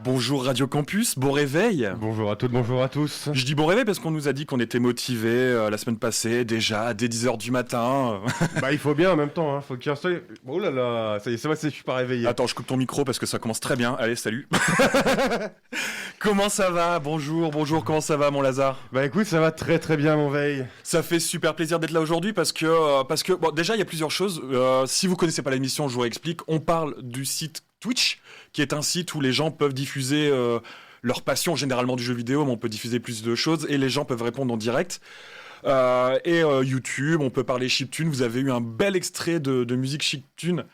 Bonjour Radio Campus, bon réveil. Bonjour à toutes, bonjour à tous. Je dis bon réveil parce qu'on nous a dit qu'on était motivés la semaine passée, déjà dès 10h du matin. Bah il faut bien en même temps, faut qu'il installe... Oh là là, ça y est, c'est vrai, je suis pas réveillé. Attends, je coupe ton micro parce que ça commence très bien. Allez, salut. Comment ça va? Bonjour, comment ça va mon Lazare? Bah écoute, ça va très très bien mon Veille. Ça fait super plaisir d'être là aujourd'hui parce que bon, déjà il y a plusieurs choses. Si vous connaissez pas l'émission, je vous réexplique. On parle du site Twitch, qui est un site où les gens peuvent diffuser leur passion, généralement du jeu vidéo, mais on peut diffuser plus de choses et les gens peuvent répondre en direct. YouTube, on peut parler chiptune. Vous avez eu un bel extrait de musique chiptune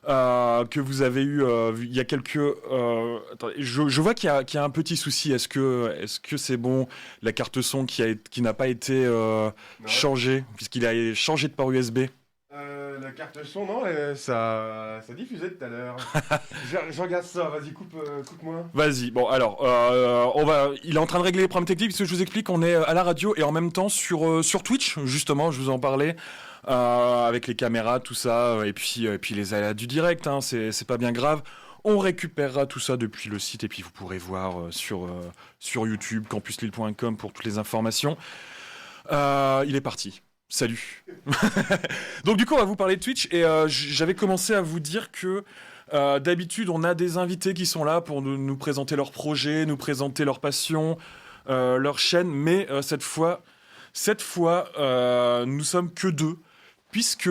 que vous avez eu il y a quelques... attendez, je vois qu'il y a un petit souci. Est-ce que c'est bon, la carte son qui n'a pas été changée, puisqu'il a changé de port USB? La carte son, non, ça diffusait tout à l'heure. je regarde ça, vas-y, coupe-moi. Vas-y, bon alors, il est en train de régler les problèmes techniques, parce que je vous explique, on est à la radio et en même temps sur Twitch, justement, je vous en parlais, avec les caméras, tout ça, et puis les aléas du direct, hein, c'est pas bien grave. On récupérera tout ça depuis le site, et puis vous pourrez voir sur YouTube, campuslille.com pour toutes les informations. Il est parti. Salut. Donc du coup on va vous parler de Twitch et j'avais commencé à vous dire que d'habitude on a des invités qui sont là pour nous présenter leurs projets, nous présenter leurs passions, leur chaîne, mais cette fois nous sommes que deux puisque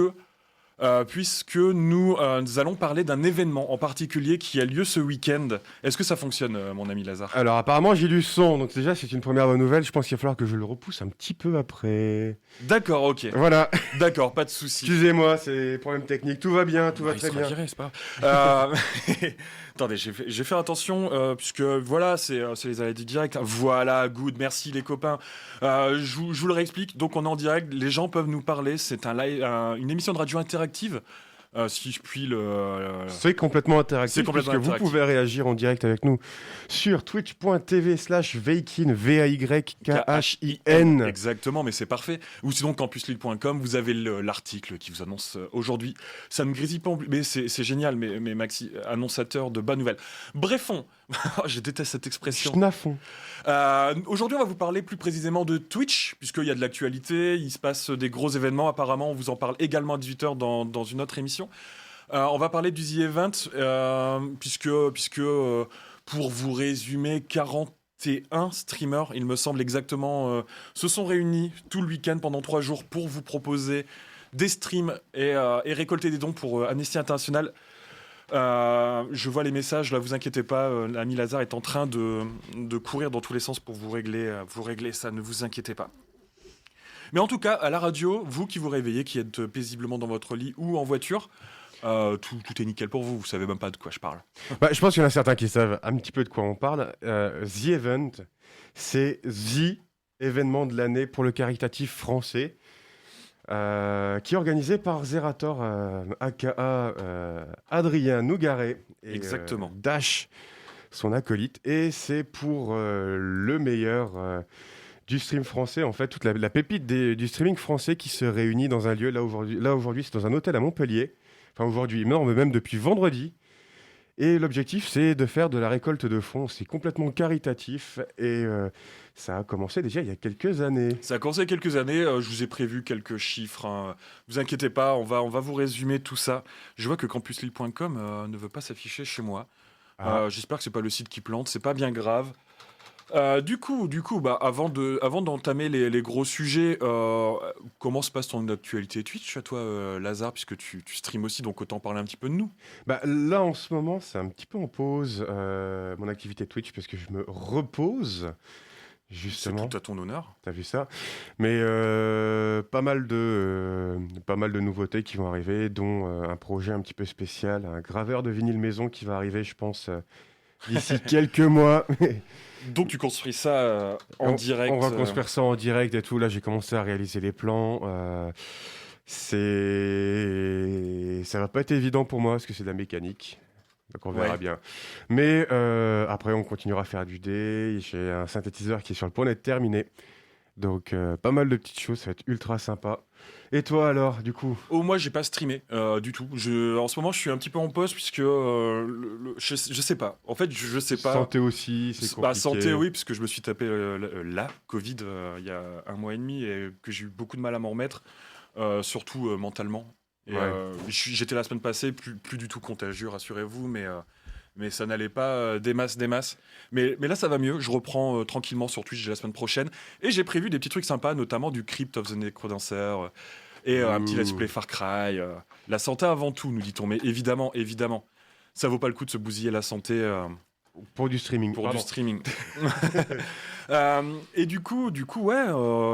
nous allons parler d'un événement en particulier qui a lieu ce week-end. Est-ce que ça fonctionne, mon ami Lazare? Alors apparemment j'ai du son, donc déjà c'est une première bonne nouvelle. Je pense qu'il va falloir que je le repousse un petit peu après. D'accord, ok. Voilà. D'accord, pas de souci. Excusez-moi, c'est problème technique. Tout va bien, tout va très bien. Viré, c'est pas grave. Attendez, j'ai fait attention, puisque voilà, c'est les aléas du direct. Voilà, good, merci les copains. Je vous le réexplique. Donc on est en direct, les gens peuvent nous parler. C'est une émission de radio interactive. Si je puis C'est complètement interactif, puisque vous pouvez réagir en direct avec nous sur twitch.tv/Vaykin, Vaykin. Exactement, mais c'est parfait. Ou sinon campuslille.com, vous avez l'article qui vous annonce aujourd'hui. Ça me grésille pas, mais c'est génial, mais Maxi, annonçateur de bonnes nouvelles. Brefons, je déteste cette expression. Schnaffons. Aujourd'hui, on va vous parler plus précisément de Twitch, puisqu'il y a de l'actualité, il se passe des gros événements. Apparemment, on vous en parle également à 18h dans une autre émission. On va parler du The Event, puisque pour vous résumer, 41 streamers, il me semble exactement, se sont réunis tout le week-end pendant 3 jours pour vous proposer des streams et récolter des dons pour Amnesty International. Je vois les messages, là, vous inquiétez pas, l'ami Lazare est en train de courir dans tous les sens pour vous régler ça, ne vous inquiétez pas. Mais en tout cas, à la radio, vous qui vous réveillez, qui êtes paisiblement dans votre lit ou en voiture, tout est nickel pour vous, vous savez même pas de quoi je parle. Bah, je pense qu'il y en a certains qui savent un petit peu de quoi on parle. The Event, c'est The événement de l'année pour le caritatif français. Qui est organisé par Zerator, aka Adrien Nougaret et Exactement. Dash, son acolyte. Et c'est pour le meilleur du stream français, en fait, toute la pépite du streaming français qui se réunit dans un lieu. Là, aujourd'hui, c'est dans un hôtel à Montpellier. Enfin, aujourd'hui, non, mais même depuis vendredi. Et l'objectif, c'est de faire de la récolte de fonds. C'est complètement caritatif et ça a commencé déjà il y a quelques années. Ça a commencé il y a quelques années. Je vous ai prévu quelques chiffres. Hein. Vous inquiétez pas, on va vous résumer tout ça. Je vois que campuslille.com ne veut pas s'afficher chez moi. J'espère que c'est pas le site qui plante. C'est pas bien grave. Du coup, bah, avant d'entamer les gros sujets, comment se passe ton actualité Twitch à toi, Lazare, puisque tu streams aussi, donc autant parler un petit peu de nous. Bah, là, en ce moment, c'est un petit peu en pause, mon activité Twitch, parce que je me repose, justement. C'est tout à ton honneur. T'as vu ça? Mais pas mal de nouveautés qui vont arriver, dont un projet un petit peu spécial, un graveur de vinyle maison qui va arriver, je pense, d'ici quelques mois. Donc tu construis ça en direct. On va construire ça en direct et tout. Là, j'ai commencé à réaliser les plans. Ça va pas être évident pour moi parce que c'est de la mécanique. Donc on verra bien. Mais après, on continuera à faire du dé. J'ai un synthétiseur qui est sur le point d'être terminé. Donc, pas mal de petites choses, ça va être ultra sympa. Et toi alors, du coup? Oh, moi, j'ai pas streamé du tout. En ce moment, je suis un petit peu en pause puisque je sais pas. En fait, je sais pas. Santé aussi, c'est compliqué. Santé, oui, puisque je me suis tapé la Covid il y a 1 mois et demi et que j'ai eu beaucoup de mal à m'en remettre, surtout mentalement. Et Ouais. j'étais la semaine passée plus du tout contagieux, rassurez-vous, mais ça n'allait pas des masses. Mais là, ça va mieux. Je reprends tranquillement sur Twitch la semaine prochaine. Et j'ai prévu des petits trucs sympas, notamment du Crypt of the Necrodancer et un petit let's play Far Cry. La santé avant tout, nous dit-on. Mais évidemment, ça vaut pas le coup de se bousiller la santé Pour du streaming. pour Pardon. du streaming. Et du coup, ouais,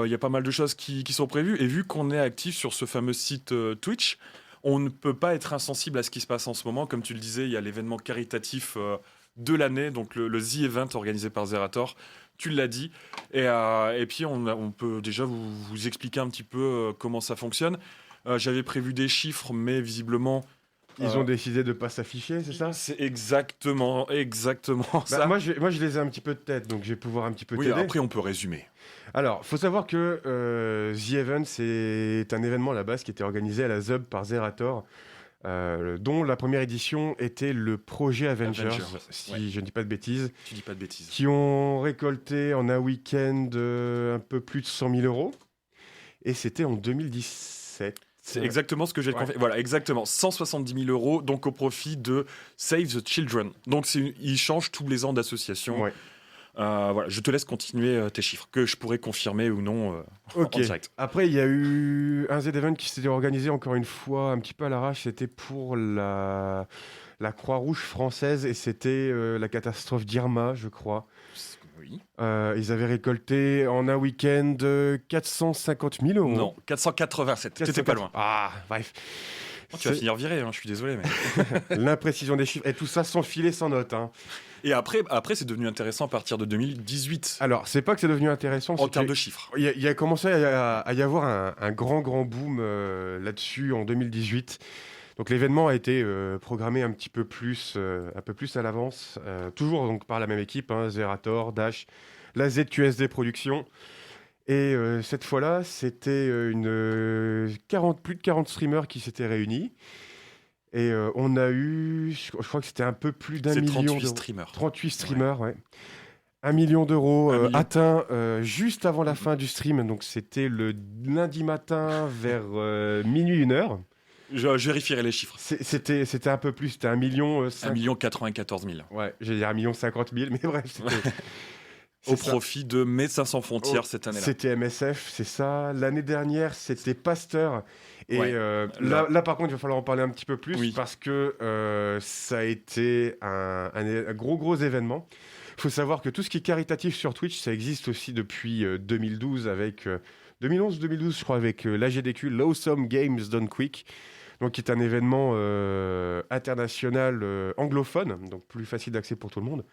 il y a pas mal de choses qui sont prévues. Et vu qu'on est actif sur ce fameux site Twitch, on ne peut pas être insensible à ce qui se passe en ce moment. Comme tu le disais, il y a l'événement caritatif de l'année, donc le The Event organisé par Zerator. Tu l'as dit. Et puis, on peut déjà vous expliquer un petit peu comment ça fonctionne. J'avais prévu des chiffres, mais visiblement, Ils ont décidé de pas s'afficher, c'est ça? c'est exactement Bah, ça. moi, je les ai un petit peu de tête, donc je vais pouvoir un petit peu Oui, t'aider. après, on peut résumer. Alors, faut savoir que The Event, c'est un événement à la base qui était organisé à la ZUB par Zerator, dont la première édition était le projet Avengers, si ouais. je ne dis pas de bêtises, Tu dis pas de bêtises. qui ont récolté en un week-end un peu plus de 100 000 euros. Et c'était en 2017. C'est exactement ce que j'ai Ouais. confirmé. Voilà, exactement. 170 000 euros, donc au profit de Save the Children. Donc ils changent tous les ans d'association. Ouais. Voilà, je te laisse continuer tes chiffres, que je pourrais confirmer ou non Ok. en direct. Après, il y a eu un Z-Event qui s'était organisé encore une fois un petit peu à l'arrache. C'était pour la Croix-Rouge française et c'était la catastrophe d'Irma, je crois. Oui. Ils avaient récolté en un week-end 450 000 euros. Non, 487. T'étais pas loin. Ah, bref. Oh, tu vas finir viré, hein, je suis désolé. Mais... L'imprécision des chiffres. Et tout ça sans filet, sans note. Hein. Et après, c'est devenu intéressant à partir de 2018. Alors, c'est pas que c'est devenu intéressant. En termes de chiffres. Il y a commencé à y avoir un grand boom là-dessus en 2018. Donc l'événement a été programmé un peu plus à l'avance, toujours donc par la même équipe, hein, Zerator, Dash, la ZQSD Productions. Et cette fois-là, c'était plus de 40 streamers qui s'étaient réunis. Et on a eu, je crois que c'était un peu plus d'un C'est million 38 d'euros. streamers. 38 streamers, ouais. 1 million d'euros atteint juste avant la fin du stream. Donc c'était le lundi matin vers minuit, 1h. Je vérifierai les chiffres. C'était un peu plus, c'était 1 million 1 94 000. Ouais, j'ai dit 1 million 50 000, mais bref, c'était Au ça. profit de Médecins sans frontières cette année-là. C'était MSF, c'est ça. L'année dernière, c'était Pasteur. Et Ouais. là, par contre, il va falloir en parler un petit peu plus Oui. parce que ça a été un gros événement. Il faut savoir que tout ce qui est caritatif sur Twitch, ça existe aussi depuis 2012 avec 2011-2012, je crois, avec l'AGDQ, l'Awesome Games Done Quick. Donc, qui est un événement international anglophone, donc plus facile d'accès pour tout le monde.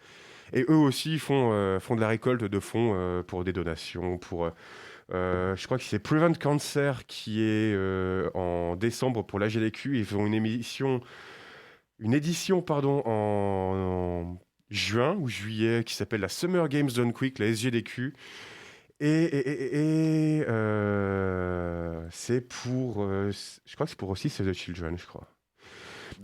Et eux aussi font de la récolte de fonds pour des donations, je crois que c'est Prevent Cancer qui est en décembre pour l'AGDQ. Ils font une édition en juin ou juillet qui s'appelle la Summer Games Done Quick, la SGDQ. Et c'est pour, je crois que c'est pour aussi Save the Children, je crois.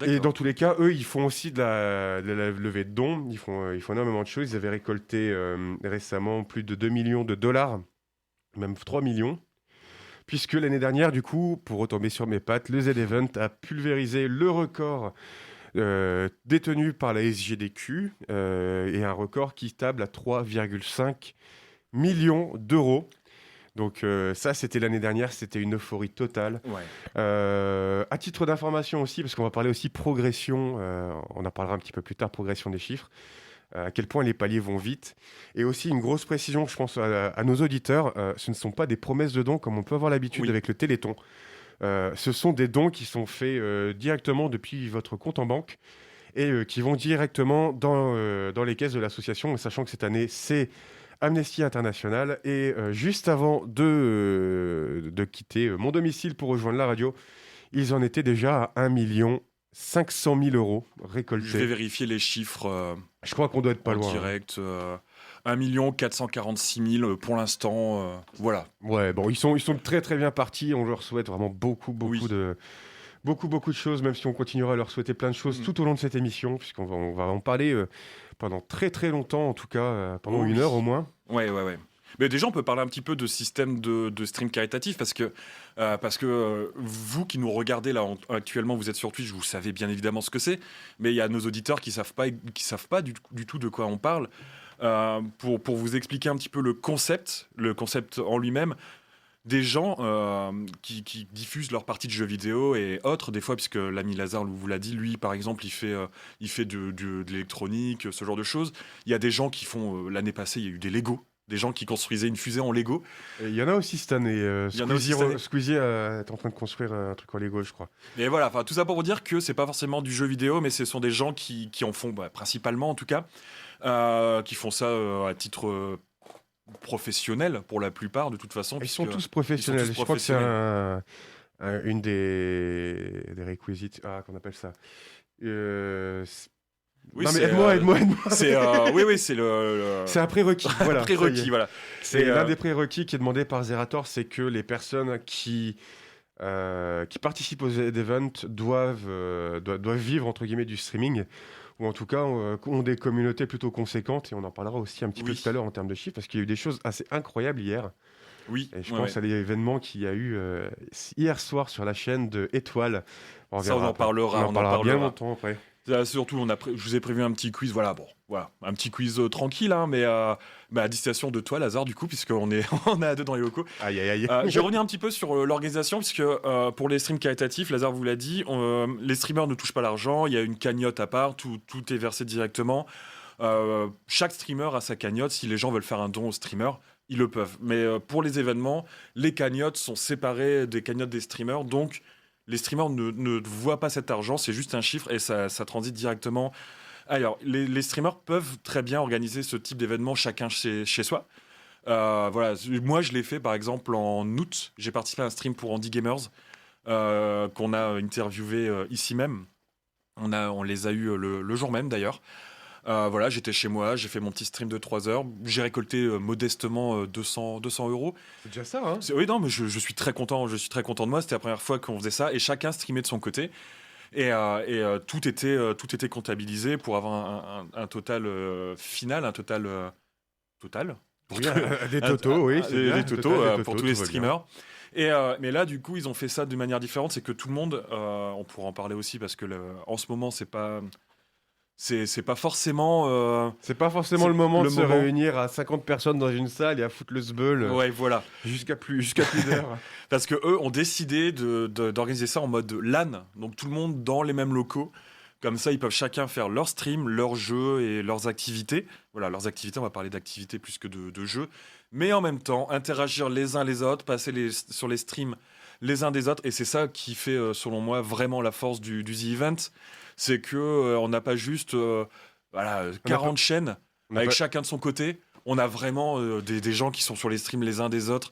Et dans tous les cas, eux, ils font aussi de la levée de dons. Ils font énormément de choses. Ils avaient récolté récemment plus de 2 millions de dollars, même 3 millions. Puisque l'année dernière, du coup, pour retomber sur mes pattes, le Z-Event a pulvérisé le record détenu par la SGDQ et un record qui table à 3,5 millions d'euros. Donc ça, c'était l'année dernière, c'était une euphorie totale. Ouais. À titre d'information aussi, parce qu'on va parler aussi progression, on en parlera un petit peu plus tard, progression des chiffres, à quel point les paliers vont vite. Et aussi une grosse précision, je pense, à nos auditeurs, ce ne sont pas des promesses de dons comme on peut avoir l'habitude avec le Téléthon. Ce sont des dons qui sont faits directement depuis votre compte en banque et qui vont directement dans les caisses de l'association, sachant que cette année, c'est Amnesty International. Et juste avant de quitter mon domicile pour rejoindre la radio, ils en étaient déjà à 1 500 000 euros récoltés. Je vais vérifier les chiffres Je crois qu'on doit être pas en loin. direct. 1 446 000 pour l'instant. Voilà. Ouais, bon, ils sont très très bien partis. On leur souhaite vraiment beaucoup de choses, même si on continuera à leur souhaiter plein de choses tout au long de cette émission, puisqu'on va en parler pendant très très longtemps, en tout cas pendant 1 heure au moins. Ouais. Mais déjà, on peut parler un petit peu de système de stream caritatif parce que vous qui nous regardez là actuellement, vous êtes sur Twitch, vous savez bien évidemment ce que c'est, mais il y a nos auditeurs qui savent pas du tout de quoi on parle. Pour vous expliquer un petit peu le concept en lui-même, des gens qui diffusent leur partie de jeux vidéo et autres, des fois, puisque l'ami Lazare vous l'a dit, lui par exemple, il fait de l'électronique, ce genre de choses. Il y a des gens qui font, l'année passée, il y a eu des Lego. Des gens qui construisaient une fusée en Lego. Il y en a aussi cette année. Squeezie est en train de construire un truc en Lego, je crois. Et voilà, tout ça pour vous dire que c'est pas forcément du jeu vidéo, mais ce sont des gens qui en font, principalement en tout cas, qui font ça à titre professionnel pour la plupart, de toute façon. Ils sont tous professionnels. Je crois que c'est une des requisites. Qu'on appelle ça. Oui, non mais aide-moi. Oui, c'est c'est un prérequis. Voilà. Prérequis, voilà. C'est l'un des prérequis qui est demandé par Zerator, c'est que les personnes qui participent aux events doivent vivre entre guillemets du streaming, ou en tout cas ont des communautés plutôt conséquentes, et on en parlera aussi un petit peu tout à l'heure en termes de chiffres, parce qu'il y a eu des choses assez incroyables hier. Oui. Et je pense à l'événement qu'il y a eu hier soir sur la chaîne de Étoile. On en parlera bien longtemps après. Surtout, je vous ai prévu un petit quiz, voilà, un petit quiz tranquille, hein, mais à destination de toi, Lazare, du coup, puisqu'on est à deux dans les locaux. Aïe. Je vais revenir un petit peu sur l'organisation, puisque pour les streams caritatifs, Lazare vous l'a dit, les streamers ne touchent pas l'argent, il y a une cagnotte à part, tout est versé directement. Chaque streamer a sa cagnotte, si les gens veulent faire un don au streamer, ils le peuvent. Mais pour les événements, les cagnottes sont séparées des cagnottes des streamers, donc les streamers ne voient pas cet argent, c'est juste un chiffre et ça transite directement. Alors, les streamers peuvent très bien organiser ce type d'événement chacun chez soi. Voilà, moi je l'ai fait par exemple en août, j'ai participé à un stream pour Andy Gamers qu'on a interviewé ici même. On les a eus le jour même d'ailleurs. Voilà, j'étais chez moi, j'ai fait mon petit stream de 3 heures, j'ai récolté modestement 200 €. C'est déjà ça, hein. Oui, non, mais je suis très content de moi, c'était la première fois qu'on faisait ça, et chacun streamait de son côté, et tout était comptabilisé pour avoir un total final, total oui, des totaux, oui, c'est bien. Des totaux pour tous les streamers. Mais là, du coup, ils ont fait ça de manière différente, c'est que tout le monde, on pourra en parler aussi, parce que en ce moment, c'est pas forcément. C'est pas forcément le moment de se réunir à 50 personnes dans une salle et à foutre le sbeul. Ouais, voilà. Jusqu'à plus d'heures. Parce que eux ont décidé d'organiser ça en mode LAN, donc tout le monde dans les mêmes locaux. Comme ça, ils peuvent chacun faire leur stream, leurs jeux et leurs activités. Voilà, leurs activités, on va parler d'activités plus que de jeux. Mais en même temps, interagir les uns les autres, passer sur les streams les uns des autres. Et c'est ça qui fait, selon moi, vraiment la force du The Event. C'est qu'on n'a pas juste 40 chaînes avec chacun de son côté. On a vraiment des gens qui sont sur les streams les uns des autres.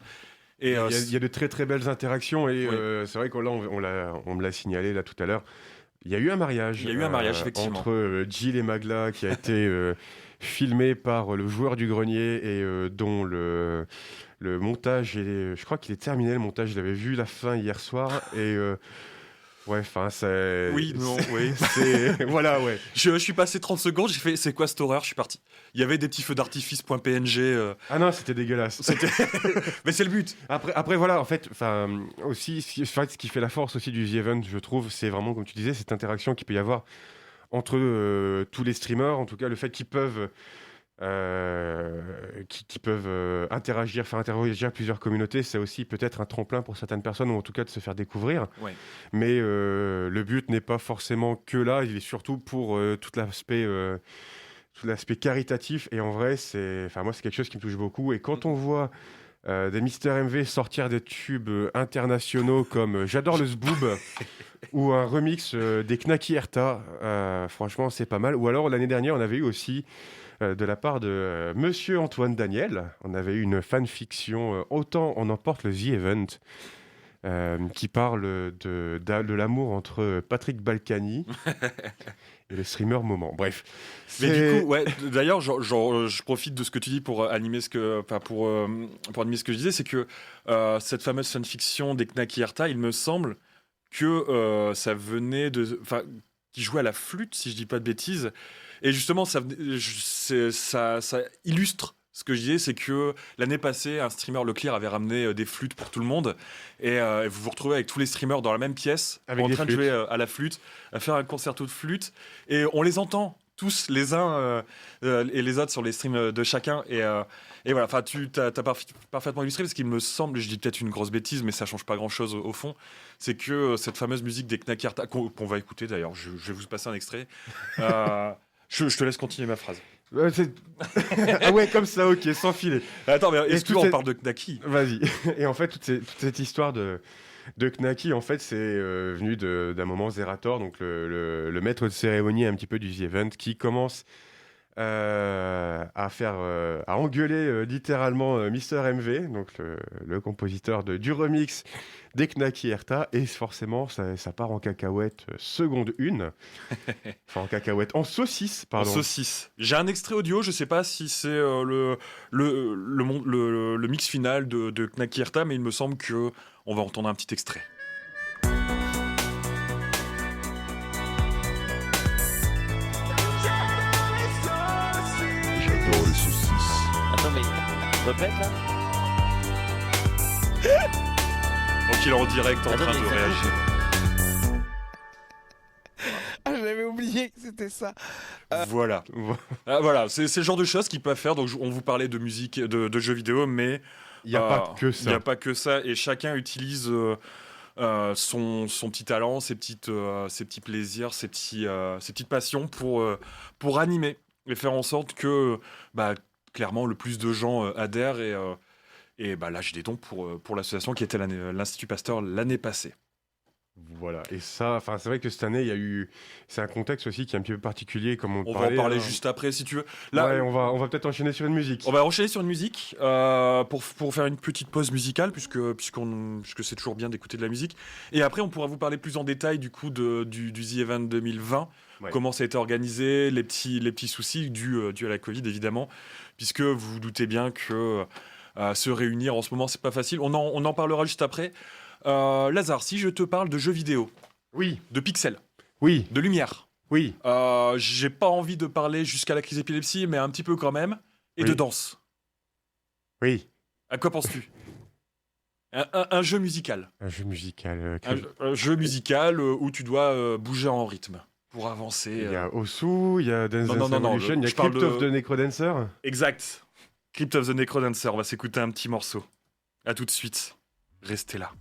Et il y a de très très belles interactions. Et c'est vrai que là, on me l'a signalé là tout à l'heure. Il y a eu un mariage. Il y a eu un mariage, effectivement. Entre Jill et Magla, qui a été filmé par le joueur du grenier et dont le montage, je crois qu'il est terminé le montage. Je l'avais vu la fin hier soir. Et ouais, enfin, c'est. Oui, non, oui. Voilà, ouais. Je suis passé 30 secondes, j'ai fait c'est quoi cette horreur, je suis parti. Il y avait des petits feux d'artifice .png. Ah non, c'était dégueulasse. Mais c'est le but. Après voilà, en fait, aussi, ce qui fait la force aussi du The Event, je trouve, c'est vraiment, comme tu disais, cette interaction qu'il peut y avoir entre tous les streamers, en tout cas, le fait qu'ils peuvent. Qui peuvent faire interagir plusieurs communautés, c'est aussi peut-être un tremplin pour certaines personnes, ou en tout cas de se faire découvrir. Ouais. Mais le but n'est pas forcément que là, il est surtout pour tout l'aspect caritatif. Et en vrai, moi, c'est quelque chose qui me touche beaucoup. Et quand on voit des Mister MV sortir des tubes internationaux comme J'adore le Zboob ou un remix des Knacky Erta, franchement, c'est pas mal. Ou alors, l'année dernière, on avait eu aussi de la part de Monsieur Antoine Daniel. On avait eu une fanfiction Autant on emporte le The Event, qui parle de l'amour entre Patrick Balkany et le streamer Moment. Bref. Mais du coup, ouais, d'ailleurs, je profite de ce que tu dis pour animer pour animer ce que je disais, c'est que cette fameuse fanfiction des Knacky Erta, il me semble que ça venait qui jouait à la flûte, si je dis pas de bêtises, et justement, ça illustre. Ce que je disais, c'est que l'année passée, un streamer Leclerc avait ramené des flûtes pour tout le monde. Et vous vous retrouvez avec tous les streamers dans la même pièce, en train de jouer à la flûte, à faire un concerto de flûte. Et on les entend tous, les uns et les autres, sur les streams de chacun. Et voilà, tu as parfaitement illustré, parce qu'il me semble, je dis peut-être une grosse bêtise, mais ça change pas grand-chose au fond, c'est que cette fameuse musique des Knacky Erta, qu'on va écouter d'ailleurs, je vais vous passer un extrait. Je te laisse continuer ma phrase. Ah ouais, comme ça, ok, sans filet. Attends, mais est-ce qu'on parle de Knacky ? Vas-y. Et en fait, toute cette histoire de Knacky, en fait, c'est venu d'un moment Zerator, donc le maître de cérémonie un petit peu du The Event, qui commence à engueuler littéralement Mister MV, donc le compositeur du remix des Knacky Erta, et forcément ça part en cacahuète seconde une. Enfin en cacahuète, en saucisse, pardon. En saucisse. J'ai un extrait audio, je sais pas si c'est le mix final de Knacky Erta, mais il me semble que on va entendre un petit extrait. J'adore les saucisses. Attends, mais répète là. Donc il est en direct en train de réagir. Ah, j'avais oublié que c'était ça. Voilà. Voilà, c'est le genre de choses qu'ils peuvent faire. Donc on vous parlait de musique, de jeux vidéo, mais il n'y a pas que ça. Il n'y a pas que ça, et chacun utilise son petit talent, ses petits plaisirs, ses petites passions pour animer et faire en sorte que clairement le plus de gens adhèrent et lâchent des dons pour l'association qui était l'Institut Pasteur l'année passée. Voilà, et ça, c'est vrai que cette année, c'est un contexte aussi qui est un petit peu particulier, comme on va en parler juste après, si tu veux. Là, ouais, on va peut-être enchaîner sur une musique. On va enchaîner sur une musique pour faire une petite pause musicale, puisque c'est toujours bien d'écouter de la musique. Et après, on pourra vous parler plus en détail du coup du The Event 2020, ouais. Comment ça a été organisé, les petits soucis dus à la Covid, évidemment, puisque vous vous doutez bien que se réunir en ce moment, c'est pas facile. On en parlera juste après. Lazare, si je te parle de jeux vidéo, oui, de pixels, oui, de lumière, oui, j'ai pas envie de parler jusqu'à la crise d'épilepsie, mais un petit peu quand même, et oui. de danse. Oui. À quoi penses-tu ? Un jeu musical. Un jeu musical. Un jeu musical où tu dois bouger en rythme pour avancer. Il y a Osu, il y a Dance Dance Revolution, il y a Crypt of the Necrodancer. Exact. Crypt of the Necrodancer. On va s'écouter un petit morceau. À tout de suite. Restez là.